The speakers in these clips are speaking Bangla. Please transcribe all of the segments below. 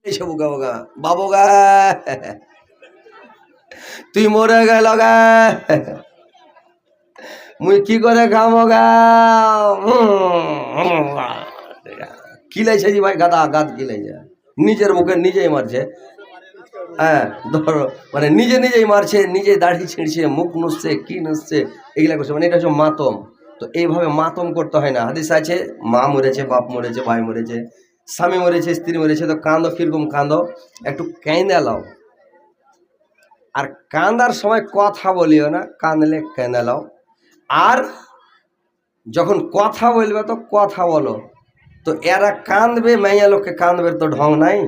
এসে বুকা বুকা বাবু গা তুই মরে গেল গা মুই কি করে খামো গা কিলাইছে জি ভাই গাদা গাদ কিলাইছে নিজের মুখে নিজেই মারছে। হ্যাঁ ধরো মানে নিজে নিজেই মারছে, নিজে দাড়ি ছিঁড়ছে, মুখ নুসছে, কি নুসছে, এগুলা করছে। মানে এটা হচ্ছে মাতম। তো এইভাবে মাতম করতে হয় না। হাদিস আছে মা মরেছে, বাপ মরেছে, ভাই মরেছে, স্বামী মরেছে, স্ত্রী মরেছে, তো কাঁদো। কিরকম কাঁদো? একটু কেঁদে লাও। আর কাঁদার সময় কথা বলিও না, কাঁদলে কেঁদে লাও। আর যখন কথা বলবে তো কথা বলো। তো এরা কাঁদবে, মাইয়া লোককে কাঁদবে তো ঢং নাই।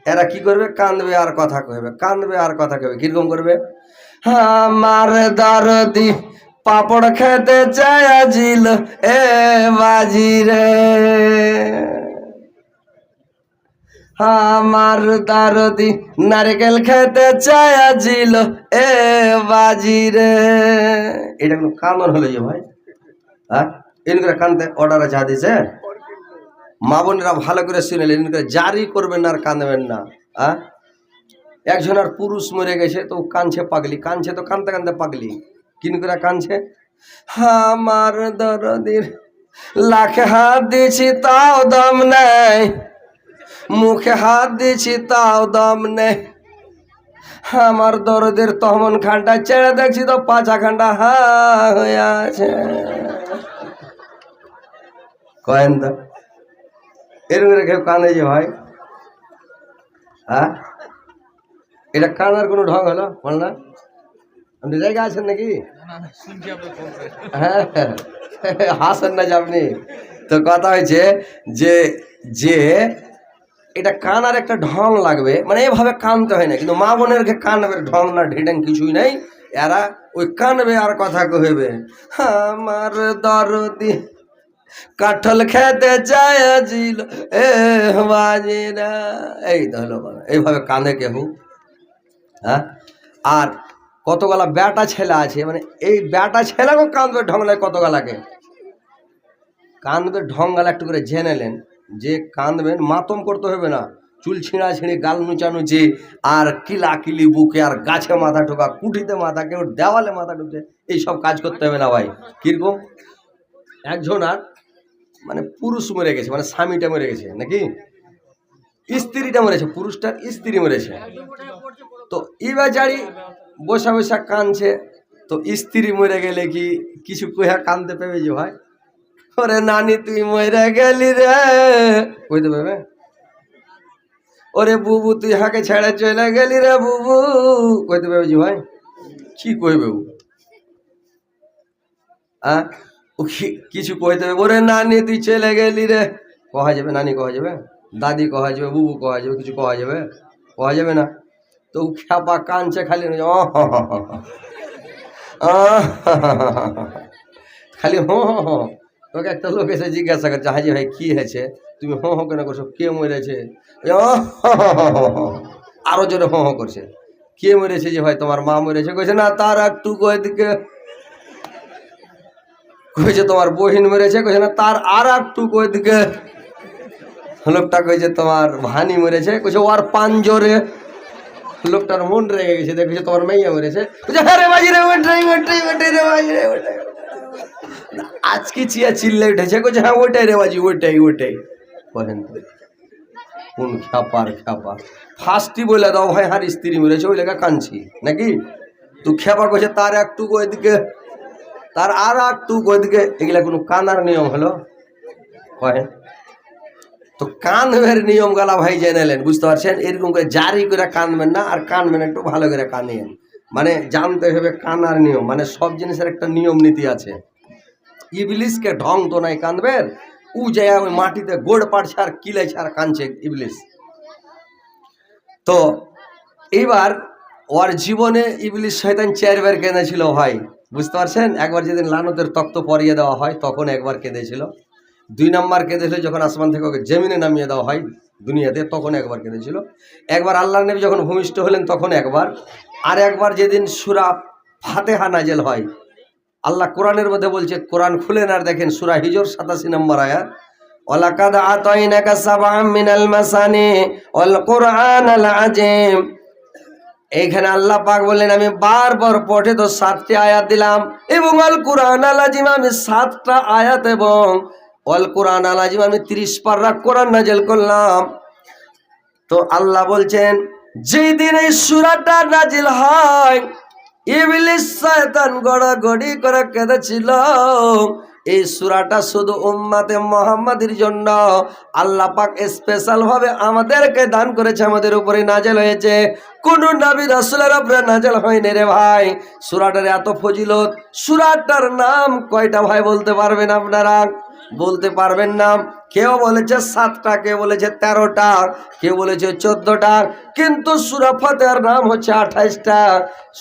এরা কি করবে? কাঁদবে আর কথা কইবে, কাঁদবে আর কথা কইবে। কিরকম করবে? আমার দরদি পাপড় খেতে চাইছিল এ বাজি রে, আমার দরদি নারকেল খেতে চাইছিল এ বাজি রে। এটা কোনো কান্দন হলো যে ভাই? হ্যাঁ, এরকম করে কান্দতে অর্ডার আছে হাদিসে। মা বোনেরা ভালো করে শুনেলেন, এরকম করে জারি করবেন না আর কাঁদবেন না। হ্যাঁ, একজন আর পুরুষ মরে গেছে তো কাঁদছে পাগলি, কাঁদছে তো কাঁদতে কাঁদতে পাগলি। কিন করে কাঁদছে? আমার দরদির লাখে হাত দিয়েছি তাও দম নেই, মুখে হাত দিয়েছি তাও দম নেই, আমার দরদের তহমন খানটা ছেড়ে দেখছি তো পাঁচা খানটা হা হয়ে আছে। কয়েন তো এরকম কেউ কাঁদে যে ভাই? হ্যাঁ, এটা কাঁদার কোনো ঢং হলো? বল না, আপনি জায়গা আছেন নাকি? হ্যাঁ, হাসেন না যে আপনি। তো কথা হয়েছে যে যে এটা কানার একটা ঢং লাগবে, মানে এভাবে কানতে হয় না। কিন্তু মা বোনের কানবে ঢং না ঢিডাং কিছুই নাই। এরা ওই কানবে আর কথা কইবে আমার দরদি কাঠল খেতে চাইছিল এ বাজিরা। এই তো হলো, এইভাবে কাঁদে কেহু। হ্যাঁ, আর কতগুলা বেটা ছেলে আছে, মানে এই বেটা ছেলেকেও কাঁদবে ঢংলায়। কতগুলাকে কাঁদবে ঢঙ্গালা একটু করে জেনে নেন। যে কাঁদবেন মাতম করতে হবে না, চুল ছিঁড়া ছিঁড়ি, গাল নুচানুচি, আর কিলা কিলি বুকে, আর গাছে মাথা ঠোকা, কুঠিতে মাথা, কেউ দেওয়ালে মাথা ঢুকছে, এইসব কাজ করতে হবে না ভাই। কিরকম? একজন আর মানে পুরুষ মরে গেছে, মানে স্বামীটা মরে গেছে নাকি স্ত্রীটা মরেছে, পুরুষটার স্ত্রী মরেছে। তো এই বেচারি বসা বসা কাঁদছে। তো স্ত্রী মরে গেলে কি কিছু কইয়া কাঁদতে পেবে যে ভাই? ওরে নানি তুই মরে গেলি রে, কইতে পারবে? ওরে বুবু তুই হাকে ছেড়ে চলে গেলি রে বুবু, কইতে পারবে যে ভাই? কি কইবে ও? ও কিছু কইতে হবে? ওরে নানি তুই চলে গেলি রে কহা যাবে? নানি কহা যাবে? দাদি কহা যাবে? বুবু কহা যাবে? কিছু কহা যাবে? কহা যাবে না। তো খ্যাপা কানছে খালি, খালি তোকে একটা লোক এসে জিজ্ঞাসা করছে হাজি ভাই কি হয়েছে, তুমি কেন করছো? কে মরেছে? আরো জোরে করছে। কে মরেছে যে ভাই? তোমার মা মরেছে। কইছে না তার একটু ওইদিকে। কইছে তোমার বহিন মরেছে। কইছে না তার আর একটু ওইদিকে। লোকটা কইছে তোমার ভানি মরেছে। কইছে ওর পাঞ্জরে। লোকটার মন রেগে গেছে, দেখেছে তোমার মাইয়া মরেছে। হ্যাঁ রে বাজি রে, ওইটাই ওইটাই ওইটাই রে বাজি রে, ওইটাই। আজকে চিয়া চিল্লে উঠেছে। কইছে হ্যাঁ ওইটাই রে বাজি, ওইটাই ওইটাই। কহেন তো কোন খ্যাপার খ্যাপা। ফার্স্টই বলে দাও ভাই হার স্ত্রী মরেছে, ওই লেখা কাঁদছি নাকি? তুই খ্যাপা কইছে তার একটু ওইদিকে, তার আর একটু ওইদিকে। এগুলা কোনো কানার নিয়ম হলো? কহেন তো। কানবের নিয়ম গালা ভাই জেনেলেন, বুঝতে পারছেন? এরকম করে জারি করে কানবেন না, আর কানবেন একটু ভালো করে কানিয়েন। মানে জানতে হবে কানার নিয়ম, মানে সব জিনিসের একটা নিয়ম নীতি আছে। ইবলিশকে ঢং তো নাই কানবের। উ যায় ওই মাটিতে গোড় পাড়ছে আর কিলাইছে আর কানছে ইবলিশ। তো এইবার ওর জীবনে ইবলিশ শয়তান 4 বার কেঁদেছিল ভাই, বুঝতে পারছেন? একবার যেদিন লানতের তক্ত পরিয়ে দেওয়া হয় তখন একবার কেঁদেছিল। 2 নম্বর কেঁদেছিল যখন আসমান থেকে ওকে জমিনে নামিয়ে দেওয়া হয় দুনিয়াতে, তখন একবার কেঁদেছিল। একবার আল্লাহর নবী যখন ভূমিষ্ঠ হলেন তখন একবার। আর একবার যেদিন সূরা ফাতিহা নাজেল হয়, আল্লাহ কোরআনের মধ্যে বলছে, কোরআন খুলেন আর দেখেন সূরা হিজর 87 নম্বর আয়াত, ওয়ালাকাদ আতাইনাকা সাবআম মিনাল মাসানি ওয়াল কুরআনাল আযীম। এইখানে আল্লাহ পাক বললেন আমি বারবার পড়ে তো 7টি আয়াত দিলাম, এবং আল কুরআনাল আযীম আমি 7টা আয়াত, এবং আল কুরআনাল আযীম আমি 30 পারা কোরআন নাযিল করলাম। তো আল্লাহ বলছেন যেই দিন এই সূরাটা নাযিল হয় ইবলিস শয়তান গড়াগড়ি করে কেঁদেছিল। এই সূরাটা শুধু উম্মতে মুহাম্মাদের জন্য আল্লাহ পাক স্পেশাল ভাবে আমাদেরকে দান করেছে, আমাদের উপরে নাযিল হয়েছে, কোন নবী রাসূলের উপরে নাযিল হয়নি রে ভাই। সূরাটার এত ফজিলত। সূরাটার নাম কয়টা ভাই বলতে পারবেন আপনারা? বলতে পারবেন না। কেউ বলেছে 7টা, কেউ বলেছে 13টা, কেউ বলেছে 14টা, কিন্তু সূরা ফাতিহার নাম হচ্ছে 28টা।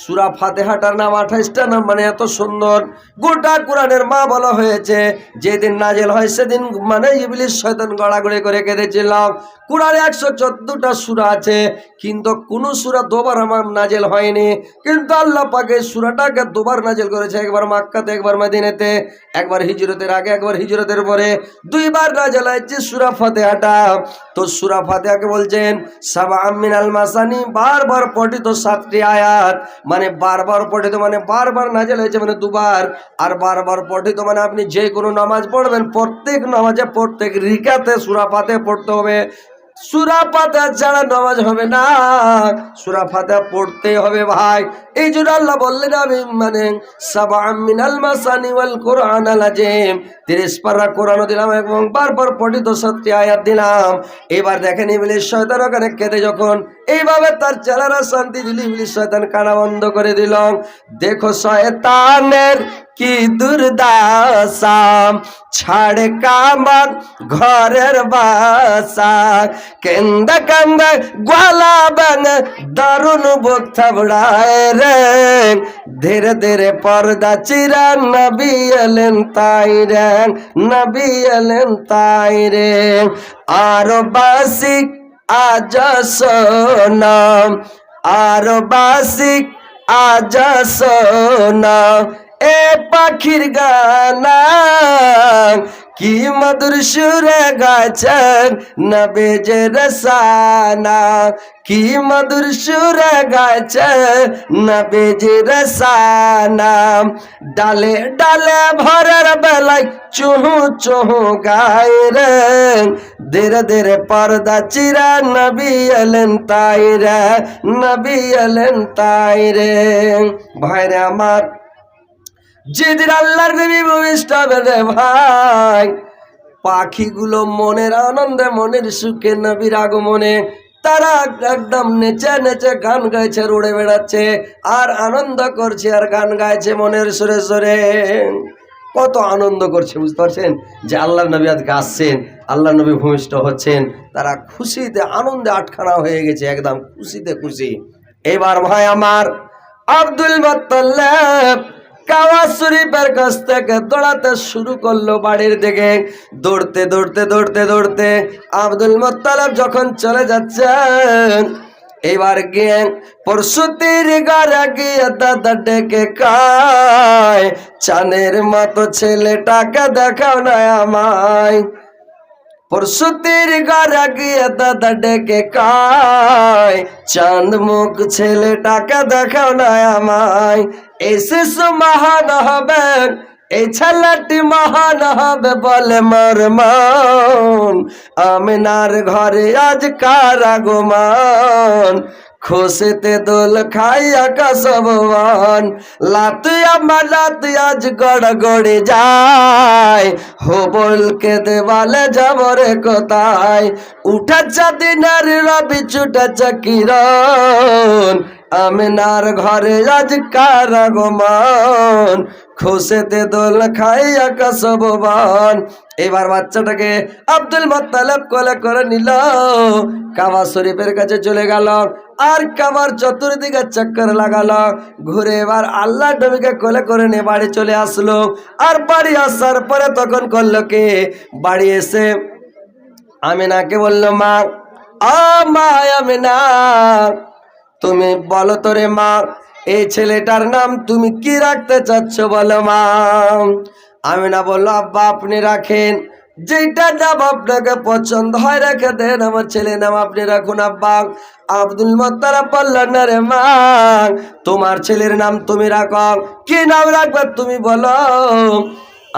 সূরা ফাতিহাটার নাম 28টা নাম, মানে এত সুন্দর। গোটা কোরআনের মা বলা হয়েছে যেদিন নাযিল হয় সেদিন মানে ইবলিস শয়তান গড়াগড়ি করে কেঁদেছিল। কোরআনে 114টা সূরা আছে, কিন্তু কোন সূরা দুবার আমার নাযিল হয়নি, কিন্তু আল্লাহ পাক এই সূরাটাকে দুবার নাযিল করেছে, একবার মক্কাতে, একবার মদিনাতে, একবার হিজরতের আগে, একবার হিজরতের পরে, 2বার নাযিল হয়েছে সূরা ফাতিহাটা। তো সূরা ফাতিহাকে বলছেন সাবআম মিনাল মাসানি, বারবার পঠিত 7টি আয়াত, মানে বারবার পঠিত মানে বারবার নাযিল হয়েছে মানে 2বার, আর বারবার পঠিত মানে আপনি যে কোনো নামাজ পড়বেন প্রত্যেক নামাজে প্রত্যেক রিকাতে সূরা ফাতিহা পড়তে হবে। সূরা ফাতিহা ছাড়া নামাজ হবে না, সূরা ফাতিহা পড়তে হবে ভাই। এই জন্য আল্লাহ বললেন আমি মানে সাবআম মিনাল মাসানি ওয়াল কুরআনাল আযীম, 30 পারা কোরআন দিলাম এবং বারবার পঠিত 7টি আয়াত দিলাম। এবার দেখেন ইবলিস শয়তান ওখানে কেঁদে যখন এইভাবে তার চেলারা শান্তি দিল, ইবলিস শয়তান কানা বন্ধ করে দিল। দেখো শয়তানের কি দুর্দশা, ছাড়ে কামার ঘরের বাসা, কেন্দা কান্দা গলা ভাঙে দারুণ বুক থাবড়ায় রে, ধীরে ধীরে পর্দা চিরা নবী এলেন তাই রে, নবী এলেন তাই রে। আর বাসিক আজ শোনা, আর বাসিক আজ শোনা এ পাখির গানা, কি মধুর সুরে গাছেন নবীজে রসানা, কি মধুর সুরে গাছেন নবীজে রসানা। ডালে ডালে ভোরের বেলায় চুহু চুহু গায় রে, ধীরে ধীরে পর্দা চিরা নবী এলেন তাই রে, নবী এলেন তাই রে। ভাইরে আমার, যেদিন আল্লাহর নবী ভূমিষ্ঠ হবে রে ভাই, পাখিগুলো মনের আনন্দে মনের সুখে নবীর আগমনে তারা একদম নেচে নেচে গান গাইছে, উড়ে বেড়াচ্ছে আর আনন্দ করছে আর গান গাইছে মনের সুরে সুরে। কত আনন্দ করছে বুঝতে পারছেন যে আল্লাহর নবী আজকে আসছেন, আল্লাহর নবী ভূমিষ্ঠ হচ্ছেন। তারা খুশিতে আনন্দে আটখানা হয়ে গেছে, একদম খুশিতে খুশি। এবার ভাই আমার আব্দুল মুত্তালিব কাবা শরীফের কাছ থেকে দৌড়াতে শুরু করলো বাড়ির দিকে। দৌড়তে দৌড়তে দৌড়তে দৌড়তে আব্দুল মুত্তালিব যখন চলে যাচ্ছেন, এবার গিয়ে প্রসূতির ঘরে গিয়ে দাদা ডেকে কয়, চাঁদের মতো ছেলেটাকে দেখাও না আমায়। প্রসূতির ঘরে গিয়ে দাদা ডেকে কয়, চাঁদ মুখ ছেলেটাকে দেখাও না আমায়। এই শিশু মহান হবে, এই ছেলেটি মহান হবে বলে মোর মন, আমিনার ঘরে আজ কার আগমন। খুশিতে দোল খাই আকাশ ভুবন, লাতুয়া মালাতু আজ গড়গড়ে যায়, হবলকে দেওয়ালে যাব রে কোথায়। উঠেছে দিনের রবি ছুটেছে কিরণ, আমিনার ঘরে আজ কার আগমন। খুশিতে দোল খাই আকাশ ভুবন। এবার বাচ্চাটাকে আব্দুল মুত্তালিব কোলে করে নিল, কাবা শরীফের কাছে চলে গেল আর কাবার চতুর্দিকে চক্কর লাগালো, ঘুরে এবার আল্লাহ নবীকে কোলে করে নিয়ে বাড়ি চলে আসলো। আর বাড়ি আসার পরে তখন করলো কি, বাড়ি এসে আমিনাকে বলল, মা মা আমিনা তুমি বলো তো রে মা, এই ছেলেটার নাম তুমি কি রাখতে চাচ্ছ বলো মা। আমিনা বলল, আব্বা আপনি রাখেন। যেটা নাম আপনাকে পছন্দ হয় রেখে দেন। আমার ছেলে নাম আপনি রাখুন আব্বা। আব্দুল মোত্তালেব বললেন, না রে মা, তোমার ছেলের নাম তুমি রাখো। কি নাম রাখবে তুমি বলো।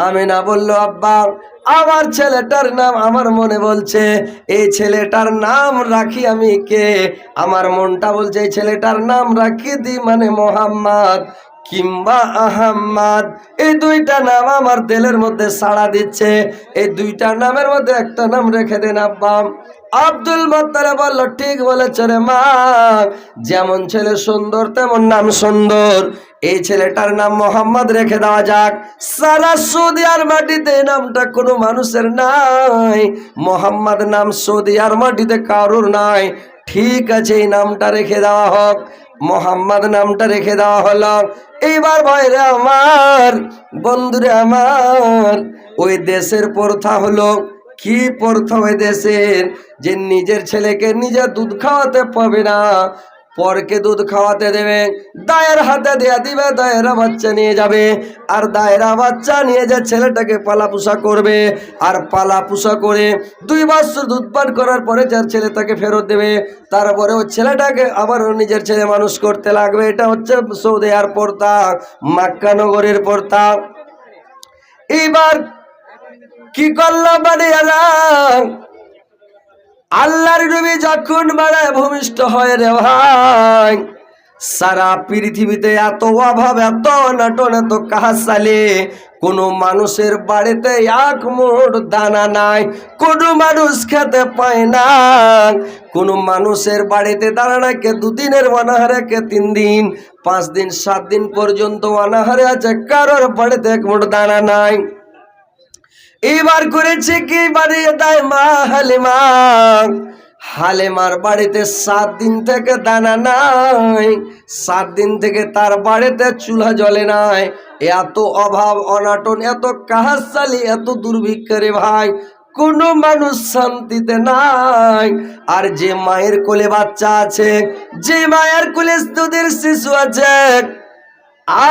আমিনা বলল, আব্বা আমার ছেলেটার নাম আমার মনে বলছে এই ছেলেটার নাম রাখি আমি কে। আমার মনটা বলছে এই ছেলেটার নাম রাখি দি মানে মোহাম্মদ কিংবা আহম্মদ। এই দুইটা নাম আমার দিলের মধ্যে সাড়া দিচ্ছে। এই দুইটা নামের মধ্যে একটা নাম রেখে দেন আব্বা। আব্দুল মোত্তালেব বলল, ঠিক বলেছ রে মা, যেমন ছেলে সুন্দর তেমন নাম সুন্দর। এই ছেলেটার নাম মোহাম্মদ রেখে দেওয়া যাক। সারা সৌদি আর মাটিতে এই নামটা কোনো মানুষের নাই, মোহাম্মদ নাম সৌদি আর মাটিতে কারোর নাই। ঠিক আছে, এই নামটা রেখে দেওয়া হোক। মোহাম্মদ নামটা রেখে দেওয়া হলো। এইবার ভাইরে আমার, বন্ধুরে আমার, ওই দেশের প্রথা হলো কি প্রথা ওই দেশের, যে নিজের ছেলেকে নিজে দুধ খাওয়াতে পাবে না, পরকে দুধ খাওয়াতে দেবে। দায়ের হাতে দেয়া দিবে, দায়েরা বাচ্চা নিয়ে যাবে। আর দায়েরা বাচ্চা নিয়ে যে ছেলেটাকে পালা পোষা করবে, আর পালা পোষা করে 2 বছর দুধ পান করার পরে যার ছেলে তাকে ফেরত দেবে। তারপরে ওই ছেলেটাকে আবার নিজের ছেলে মানুষ করতে লাগবে। এটা হচ্ছে সৌদি আর প্রথা, মক্কা নগরের প্রথা। এইবার কি করলো বাড়িয়ারা, আল্লাহর নবী যখন মারায় ভূমিষ্ঠ হয় রে ভাই, সারা পৃথিবীতে এত অভাব, এত অনটন, এত কাহাসালে, কোন মানুষের বাড়িতে এক মুঠ দানা নাই, কোন মানুষ খেতে পায় না। কোন মানুষের বাড়িতে দানা নাই, কে 2 দিনের অনাহারে, কে 3 দিন, 5 দিন, 7 দিন পর্যন্ত অনাহারে আছে, কারোর বাড়িতে এক মুঠ দানা নাই। এইবার করেছে কি, বাড়িয়ে দেয় মা হালিমা। হালিমার বাড়িতে 7 দিন থেকে দানা নাই, 7 দিন থেকে তার বাড়িতে চুলা জ্বলে নাই। এত অভাব অনাটন, এত কাহাসালি, এত দুর্ভিক্ষরে ভাই, কোনো মানুষ শান্তিতে নাই। আর যে মায়ের কোলে বাচ্চা আছে, যে মায়ের কোলে দুধের শিশু আছে,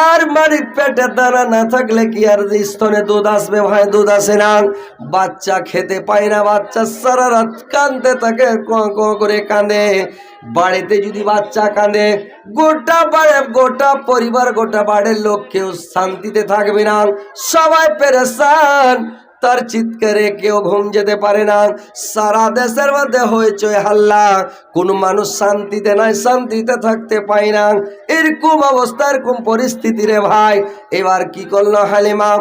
আর মারি পেটে দানা না থাকলে কি আর স্তনে দুধ আসবে ভাই? দুধ আসে না। বাচ্চা খেতে পায় না, বাচ্চা সারা রাত কাঁদতে থাকে, করে কাঁদে। বাড়িতে যদি বাচ্চা কাঁদে, গোটা পরিবার, গোটা বাড়ির লোক কেউ শান্তিতে থাকবে না, সবাই পেরেশান। তার চিৎকারে কেউ ঘুম যেতে পারে না। সারা দেশের মধ্যে হইচই হাল্লা, কোন মানুষ শান্তিতে নাই, শান্তিতে থাকতে পায় না। এরকম অবস্থা, এরকম পরিস্থিতি রে ভাই। এবার কি করলো হালিমা,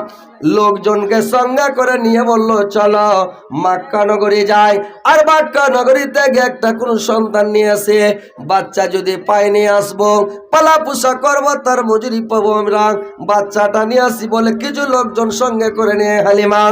লোকজনকে সঙ্গে করে নিয়ে বলল, চলো মক্কা নগরী যাই। আর মক্কা নগরীতে গিয়ে একটা কোন সন্তান নিয়ে আসে, বাচ্চা যদি পাই নিয়ে আসবো, পালা পোষা করবো, তার মজুরি পাবো আমরা। বাচ্চাটা নিয়ে আসি বলে কিছু লোকজন সঙ্গে করে নিয়ে হালিমা